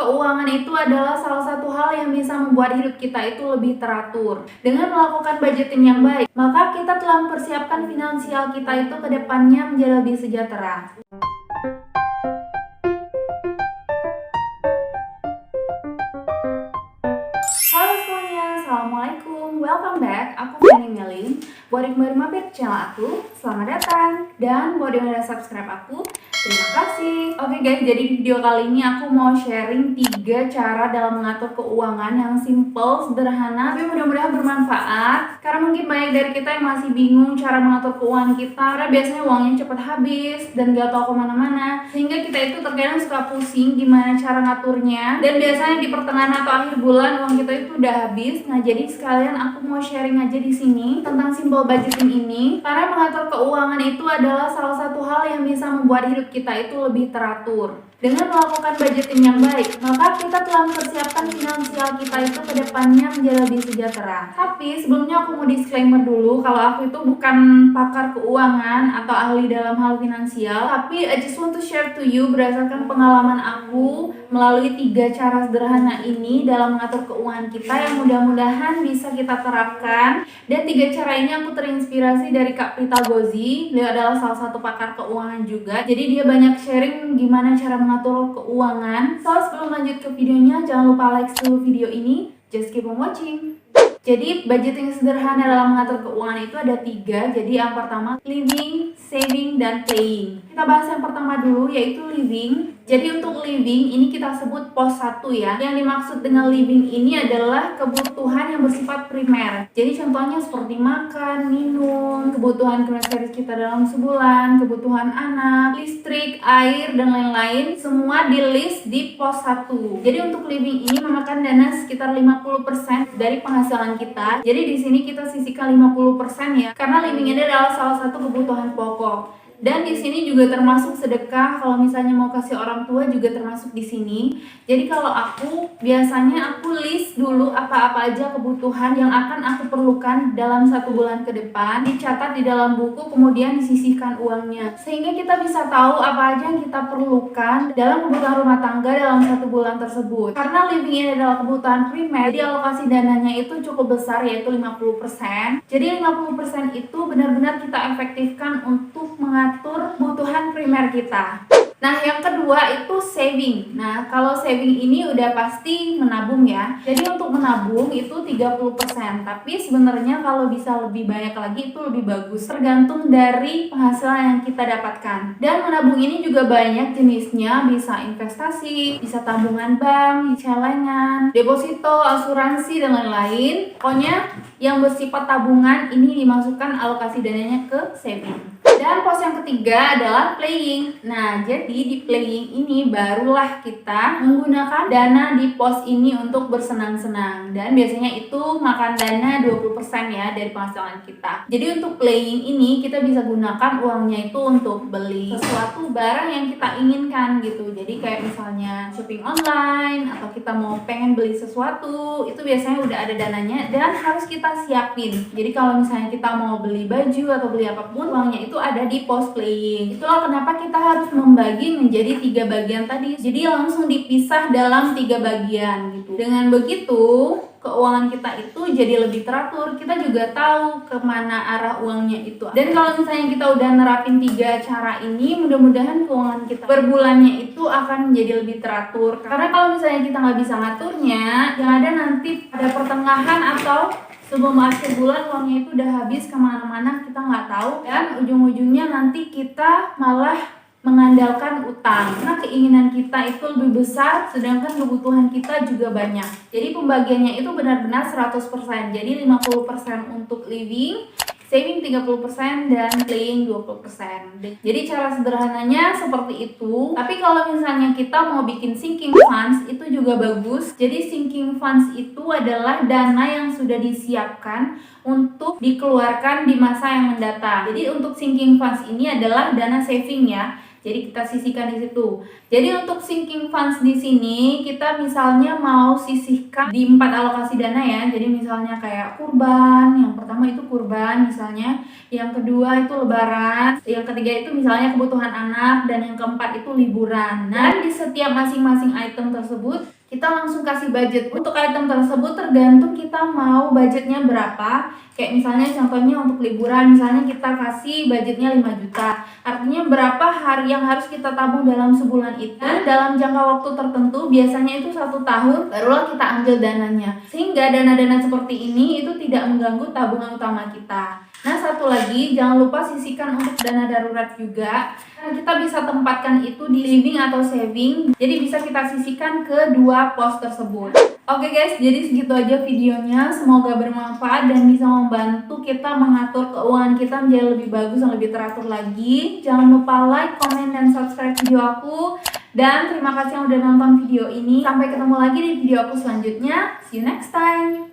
keuangan itu adalah salah satu hal yang bisa membuat hidup kita itu lebih teratur. Dengan melakukan budgeting yang baik, maka kita telah mempersiapkan finansial kita itu ke depannya menjadi lebih sejahtera. Halo semuanya, Assalamualaikum, welcome back, aku Fanny Melin. Buat yang baru mampir ke channel aku, selamat datang. Dan buat yang udah subscribe aku, terima kasih. Oke guys, jadi di video kali ini aku mau sharing 3 cara dalam mengatur keuangan yang simple, sederhana, tapi mudah-mudahan bermanfaat. Karena mungkin banyak dari kita yang masih bingung cara mengatur keuangan kita, karena biasanya uangnya cepat habis dan gak tahu kemana-mana, sehingga kita itu terkadang suka pusing gimana cara ngaturnya. Dan biasanya di pertengahan atau akhir bulan uang kita itu udah habis. Nah, jadi sekalian aku mau sharing aja di sini tentang simple budgeting ini, karena mengatur keuangan itu adalah salah satu hal yang bisa membuat hidup kita itu lebih teratur. Dengan melakukan budgeting yang baik, maka kita telah mempersiapkan finansial kita itu ke depannya menjadi lebih sejahtera. Tapi sebelumnya aku mau disclaimer dulu kalau aku itu bukan pakar keuangan atau ahli dalam hal finansial, tapi I just want to share to you berdasarkan pengalaman aku melalui 3 cara sederhana ini dalam mengatur keuangan kita yang mudah-mudahan bisa kita terapkan. Dan 3 cara ini aku terinspirasi dari Kak Prita Gozi. Beliau adalah salah satu pakar keuangan juga. Jadi dia banyak sharing gimana cara mengatur keuangan. So sebelum lanjut ke videonya, jangan lupa like dulu video ini. Just keep on watching. Jadi budgeting sederhana dalam mengatur keuangan itu ada 3. Jadi yang pertama living, saving, dan playing. Kita bahas yang pertama dulu, yaitu living. Jadi untuk living ini kita sebut pos 1 ya. Yang dimaksud dengan living ini adalah kebutuhan yang bersifat primer. Jadi contohnya seperti makan, minum, kebutuhan groceries kita dalam sebulan, kebutuhan anak, listrik, air, dan lain-lain, semua di list di pos 1. Jadi untuk living ini memakan dana sekitar 50% dari penghasilan kita. Jadi di sini kita sisihkan 50% ya, karena living ini adalah salah satu kebutuhan pokok. Dan di sini juga termasuk sedekah, kalau misalnya mau kasih orang tua juga termasuk di sini. Jadi kalau aku biasanya aku list dulu apa-apa aja kebutuhan yang akan aku perlukan dalam 1 bulan ke depan, dicatat di dalam buku, kemudian disisihkan uangnya. Sehingga kita bisa tahu apa aja yang kita perlukan dalam kebutuhan rumah tangga dalam 1 bulan tersebut. Karena living ini adalah kebutuhan primer, jadi alokasi dananya itu cukup besar, yaitu 50%. Jadi 50% itu benar-benar kita efektifkan untuk mengatur kebutuhan primer kita. Nah, yang kedua itu saving. Nah, kalau saving ini udah pasti menabung ya. Jadi untuk menabung itu 30%. Tapi sebenarnya kalau bisa lebih banyak lagi itu lebih bagus. Tergantung dari penghasilan yang kita dapatkan. Dan menabung ini juga banyak jenisnya. Bisa investasi, bisa tabungan bank, celengan, deposito, asuransi, dan lain-lain. Pokoknya yang bersifat tabungan ini dimasukkan alokasi dananya ke saving. Dan pos yang ketiga adalah playing. Nah, jadi di playing ini barulah kita menggunakan dana di pos ini untuk bersenang-senang. Dan biasanya itu makan dana 20% ya dari penghasilan kita. Jadi untuk playing ini kita bisa gunakan uangnya itu untuk beli sesuatu barang yang kita inginkan gitu. Jadi kayak misalnya shopping online atau kita mau pengen beli sesuatu, itu biasanya udah ada dananya dan harus kita siapin. Jadi kalau misalnya kita mau beli baju atau beli apapun, uangnya itu ada di pos playing. Itulah kenapa kita harus membagi menjadi 3 bagian tadi. Jadi langsung dipisah dalam 3 bagian gitu. Dengan begitu keuangan kita itu jadi lebih teratur. Kita juga tahu kemana arah uangnya itu. Dan kalau misalnya kita udah nerapin 3 cara ini, mudah-mudahan keuangan kita per bulannya itu akan menjadi lebih teratur. Karena kalau misalnya kita nggak bisa ngaturnya, yang ada nanti pada pertengahan atau sebelum akhir bulan uangnya itu udah habis kemana-mana, kita nggak tahu. Dan ujung-ujungnya nanti kita malah mengandalkan utang. Karena keinginan kita itu lebih besar, sedangkan kebutuhan kita juga banyak. Jadi pembagiannya itu benar-benar 100%. Jadi 50% untuk living, saving 30%, dan playing 20%. Jadi cara sederhananya seperti itu. Tapi kalau misalnya kita mau bikin sinking funds, itu juga bagus. Jadi sinking funds itu adalah dana yang sudah disiapkan untuk dikeluarkan di masa yang mendatang. Jadi untuk sinking funds ini adalah dana saving ya. Jadi kita sisihkan di situ. Jadi untuk sinking funds di sini kita misalnya mau sisihkan di 4 alokasi dana ya. Jadi misalnya kayak kurban, yang pertama itu kurban misalnya, yang kedua itu lebaran, yang ketiga itu misalnya kebutuhan anak, dan yang keempat itu liburan. Nah, di setiap masing-masing item tersebut kita langsung kasih budget. Untuk item tersebut tergantung kita mau budgetnya berapa. Kayak misalnya contohnya untuk liburan, misalnya kita kasih budgetnya 5 juta. Artinya berapa hari yang harus kita tabung dalam sebulan itu. Dan dalam jangka waktu tertentu, biasanya itu 1 tahun, barulah kita ambil dananya. Sehingga dana-dana seperti ini itu tidak mengganggu tabungan utama kita. Nah, satu lagi, jangan lupa sisihkan untuk dana darurat juga. Kita bisa tempatkan itu di living atau saving, jadi bisa kita sisihkan ke dua pos tersebut. Oke guys, jadi segitu aja videonya. Semoga bermanfaat dan bisa membantu kita mengatur keuangan kita menjadi lebih bagus dan lebih teratur lagi. Jangan lupa like, komen, dan subscribe video aku. Dan terima kasih yang udah nonton video ini. Sampai ketemu lagi di video aku selanjutnya. See you next time.